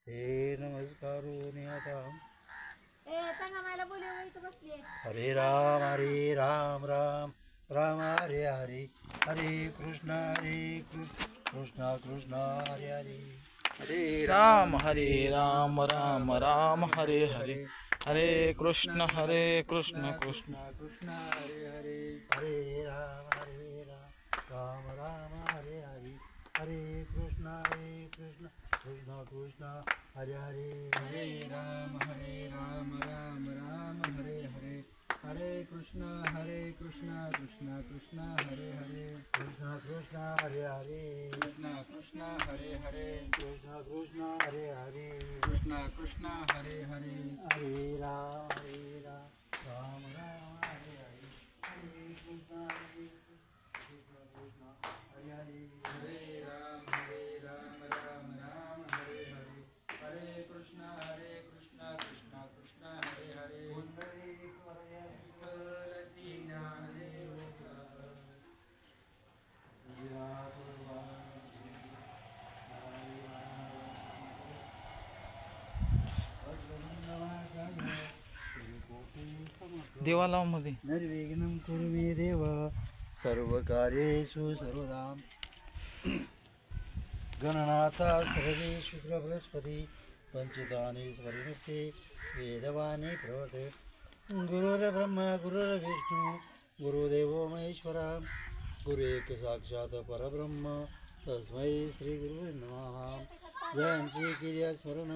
हे नमस्कारो नियता हरे राम राम राम हरे हरे हरे कृष्ण कृष्ण कृष्ण हरे हरे हरे राम राम राम हरे हरे हरे कृष्ण कृष्ण कृष्ण हरे हरे हरे राम राम राम हरे हरे हरे कृष्ण कृष्ण कृष्ण हरे हरे हरे राम राम राम हरे हरे हरे कृष्ण कृष्ण कृष्ण हरे हरे कृष्ण कृष्ण हरे हरे कृष्ण हरे हरे कृष्ण कृष्ण हरे हरे कृष्ण हरे हरे हरे राम राम राम हरे हरे हरे कृष्ण कृष्ण कृष्ण हरे हरे हरे राम राम राम हरे हरे हरे कृष्ण कृष्ण कृष्ण हरे हरे विठ्ठल श्री ज्ञानदेव देवाला मध्ये निर्विघ्नं कुरु मे देव सर्वकार्येषु सर्वदा गणनाथा सर्वेषु बृहस्पति पंचदानि स्मरणते वेदवाणी प्रवर्ते गुरुर्ब्रह्मा गुरुर्विष्णु गुरुदेवो महेश्वरा गुरु एक साक्षात परब्रह्म तस्मै श्री गुरुवे नमः जयांची क्रिया स्मरण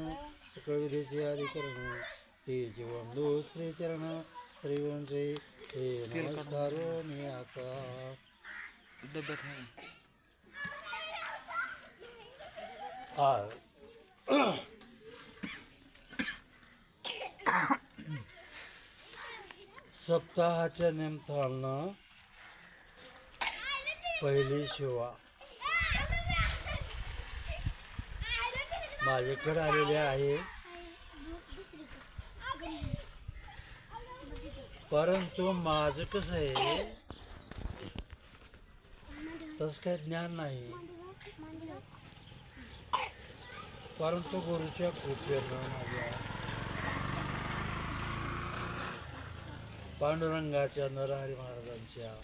सकळ विधीचे अधिकरण तेज वंदो श्रीचरण श्रीगुरूंचे हे नमस्कारो मी आता आज सप्ताहाच्या निमित्तानं पहिली शिवा माझ्याकडे आलेले आहे, परंतु माझं कसं आहे तसं काही ज्ञान नाही, परंतु गुरुच्या कृपेनं माझ्या पांडुरंगाच्या नरहरी महाराजांच्या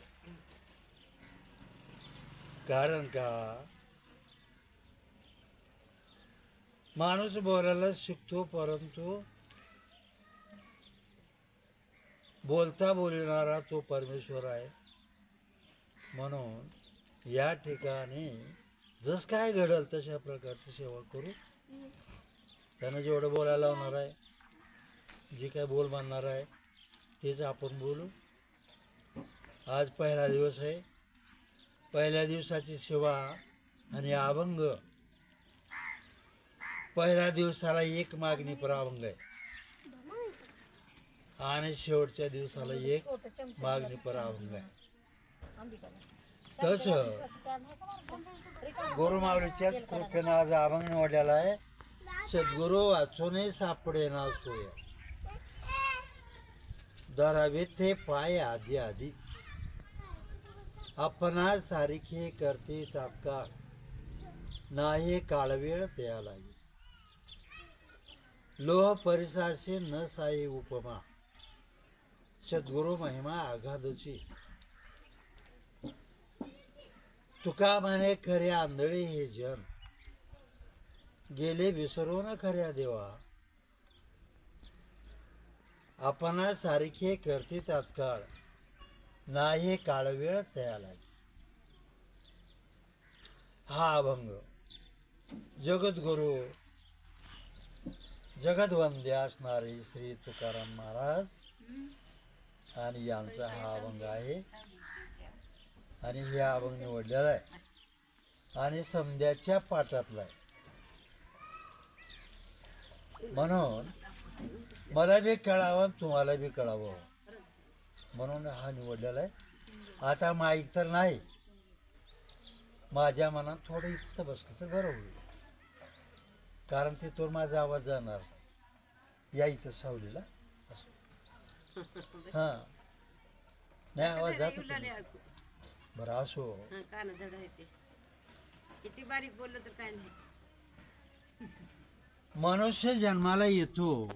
कारण का माणूस बोलायला शिकतो, परंतु बोलता बोलणारा तो परमेश्वर आहे. म्हणून या ठिकाणी जसं काय घडल तशा प्रकारची सेवा करू. त्यानं जेवढं बोलायला लावणार आहे, जे काय बोल म्हणणार आहे तेच आपण बोलू. आज पहिला दिवस आहे. पहिल्या दिवसाची सेवा आणि अभंग. पहिल्या दिवसाला एक मागणी पर अभंग आहे आणि शेवटच्या दिवसाला एक मागणी पर अभंग आहे. तसं गुरुमाऊलीच्याच कृपेनं आज अभंग निवडलेला आहे. सद्गुरू वाचूनही सापडे ना सोय धरावे ते पाय आधी आधी आपणा सारिखे करते तात्काळ नाही काळवेळ त्या लागे लोह परिसारसे न साई उपमा सद्गुरु महिमा आघादची तुका म्हणे खरे आंधळे हे जन गेले विसरून खऱ्या देवा आपणा सारिखे करते तात्काळ नाही काळवेळ त्या लागे. हा अभंग जगद्गुरु जगदवंद्य असणारे श्री तुकाराम महाराज आणि यांचा हा अभंग आहे. आणि हे अभंग निवडलेला आहे आणि समध्याच्या पाठातला आहे. म्हणून मला बी कळावं तुम्हाला बी कळावं म्हणून हा निवडलेला आहे. आता माईक तर नाही, माझ्या मनात थोडं इथं बसलं तर बरं होईल, कारण तिथून माझा आवाज जाणार नाही. या इथं सावलीला असो. हां नाही आवाज जातच बरं असो. किती बारीक बोललं तर काय नाही. मनुष्य जन्माला येतो